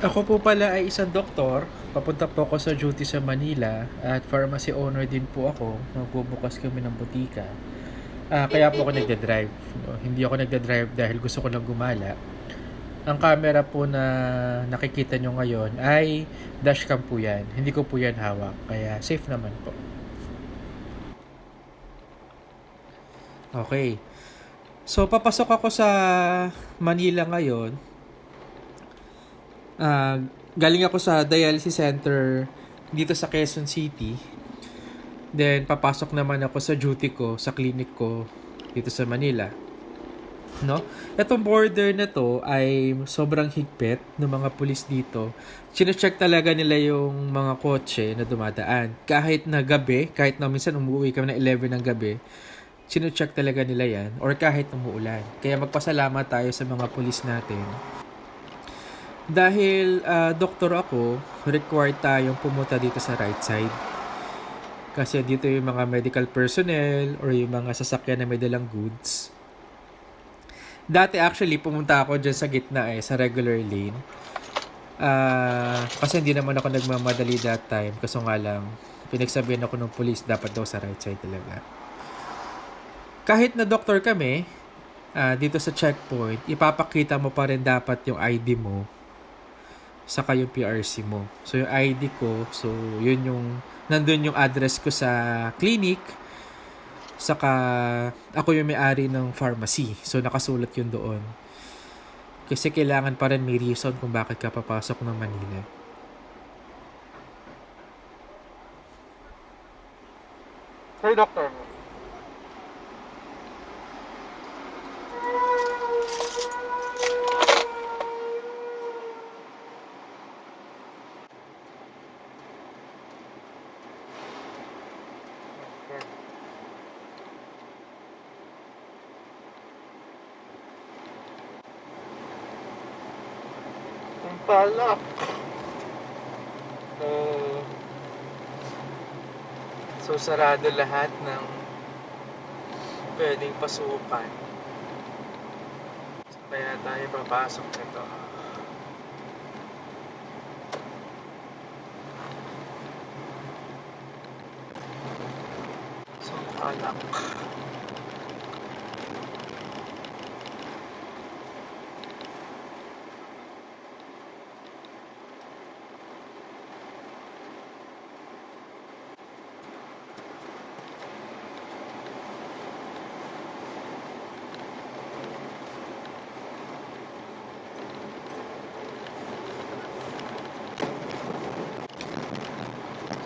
Ako po pala ay isang doktor. Papunta po ako sa duty sa Manila at pharmacy owner din po ako. Magbubukas kami ng butika. Kaya po ako nagda-drive. No? Hindi ako nagda-drive dahil gusto ko lang gumala. Ang camera po na nakikita nyo ngayon ay dashcam po yan. Hindi ko po yan hawak. Kaya safe naman po. Okay. So, papasok ako sa Manila ngayon. Galing ako sa dialysis center dito sa Quezon City. Then, papasok naman ako sa duty ko, sa clinic ko dito sa Manila. No? Itong border na to ay sobrang higpit ng mga pulis dito. Sine-check talaga nila yung mga kotse na dumadaan. Kahit na gabi, kahit na minsan umuwi kami na 11 ng gabi, sine-check talaga nila yan. Or kahit umuulan. Kaya magpasalamat tayo sa mga pulis natin. Dahil doktor ako, required tayong pumunta dito sa right side. Kasi dito yung mga medical personnel or yung mga sasakyan na may dalang goods. Dati actually, pumunta ako dyan sa gitna sa regular lane. Kasi hindi naman ako nagmamadali that time. Kaso nga lang, pinagsabihan ako ng police, dapat daw sa right side talaga. Kahit na doktor kami, dito sa checkpoint, ipapakita mo pa rin dapat yung ID mo saka yung PRC mo. So, yung ID ko, so, yun yung, nandun yung address ko sa clinic, saka, ako yung may-ari ng pharmacy. So, nakasulat yun doon. Kasi kailangan pa rin may reason kung bakit ka papasok ng Manila. Hey, doctor mo. Ang pala. Uh, so, sarado lahat ng pwedeng pasukan. So, kaya tayo papasok nito. So, alak.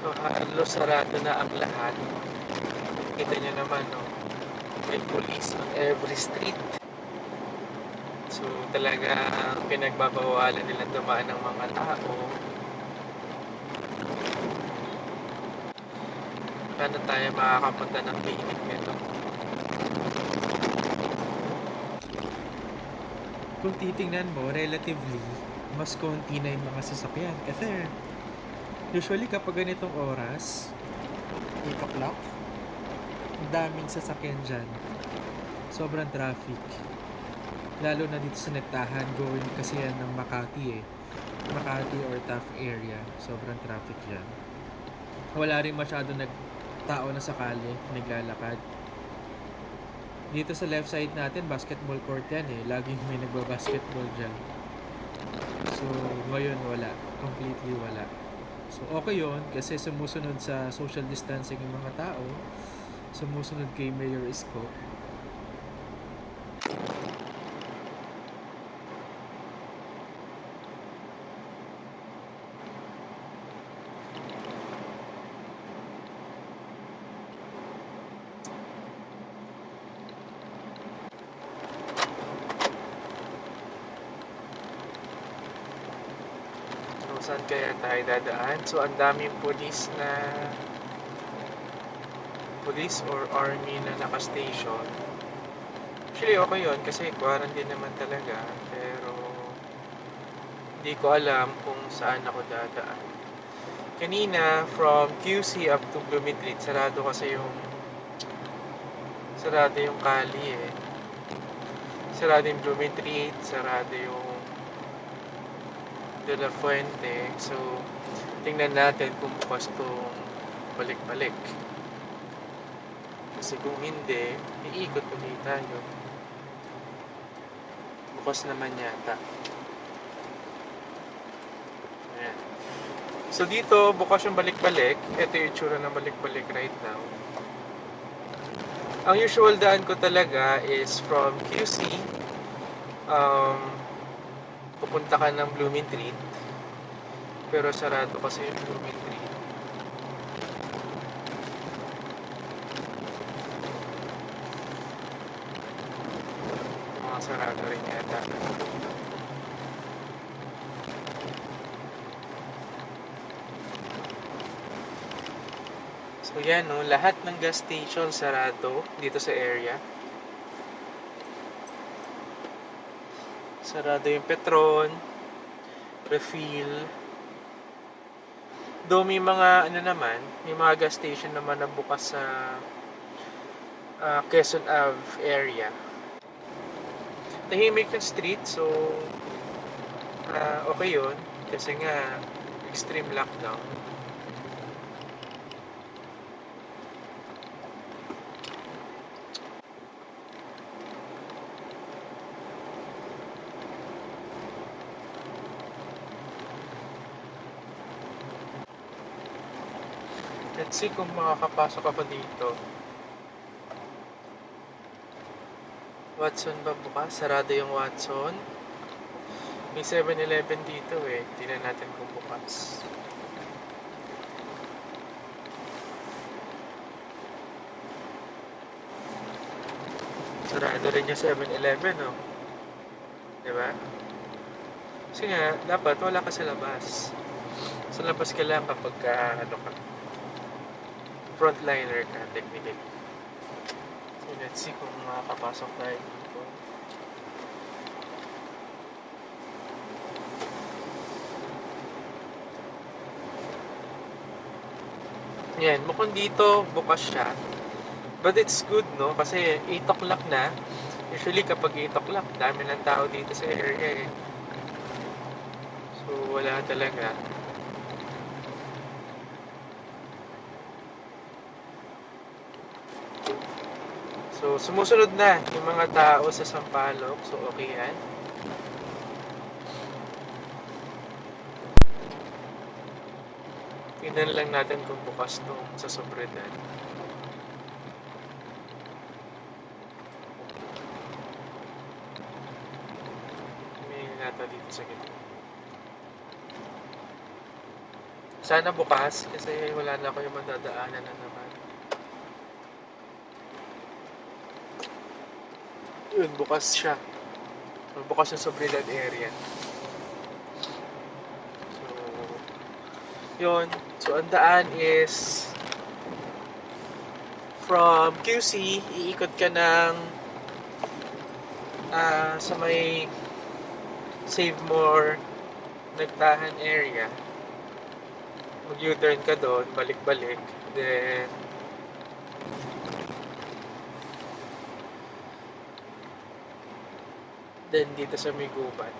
So, halos sarado na ang lahat. Kita nyo naman, no? May police on every street. So, talaga pinagbabawalan nila dumaan ng mga tao. Paano tayo makakapunta ng clinic nito? Kung titingnan mo, relatively, mas konti na yung mga sasakyan. Kasi, usually kapag ganitong oras, 8 o'clock, ang daming sasakyan dyan. Sobrang traffic. Lalo na dito sa Nagtahan, going kasi yan ng Makati Makati or Taft area. Sobrang traffic dyan. Wala rin masyado tao na sakali, naglalakad. Dito sa left side natin, basketball court yan Laging may nagbabasketball dyan. So, ngayon wala. Completely wala. So, okay yun kasi sumusunod sa social distancing yung mga tao. Sumusunod kay Mayor Isko. Saan kaya tayo dadaan? So, ang daming police or army na naka-station. Actually, okay yun kasi quarantine naman talaga. Pero, hindi ko alam kung saan ako dadaan. Kanina, from QC up to Bloomingtreet, sarado yung kali Sarado yung Bloomingtreet, sarado yung de la Fuente. So, tingnan natin kung bukas tong balik-balik. Kasi kung hindi, iikot ulit tayo. Bukas naman yata. Ayan. So dito, bukas yung balik-balik. Ito yung itsura ng balik-balik right now. Ang usual daan ko talaga is from QC. Pupunta ka ng Blooming Treat. Pero sarado kasi yung Blooming Treat. Mga sarado rin yata. So yan no, lahat ng gas station sarado dito sa area. Sarado yung Petron, refill. Though may mga ano naman, may mga gas station naman na bukas sa Quezon Ave area. Tahimik yung street, so okay yun. Kasi nga, extreme lockdown. Let's see kung makakapasok ako dito. Watson ba bukas? Sarado yung Watson. May 7-Eleven dito eh. Tingnan natin kung bukas. Sarado rin yung 7-Eleven, no? Diba? Kasi nga, dapat wala ka sa labas. Sa labas ka lang kapag ano ka, frontliner ka, technically. So, let's see kung makakapasok tayo dito. Yan, mukhang dito bukas siya. But it's good, no? Kasi 8 o'clock na. Usually kapag 8 o'clock, dami ng tao dito sa area eh. So, wala talaga. So, sumusunod na yung mga tao sa Sampaloc. So, okay yan. Tingnan lang natin kung bukas to sa Sobriedad. May nata dito sa gitna. Sana bukas kasi wala na ako yung madadaanan na naman. Yun, bukas siya. Bukas yung Sobriedad area. So, yun. So, ang daan is from QC, iikot ka ng sa may Save More Nagtahan area. Mag-U-turn ka doon, balik-balik. Then dito sa may gubat.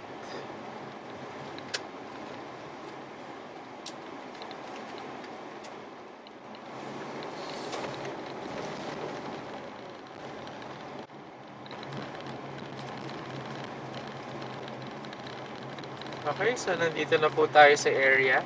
Okay, so nandito na po tayo sa area.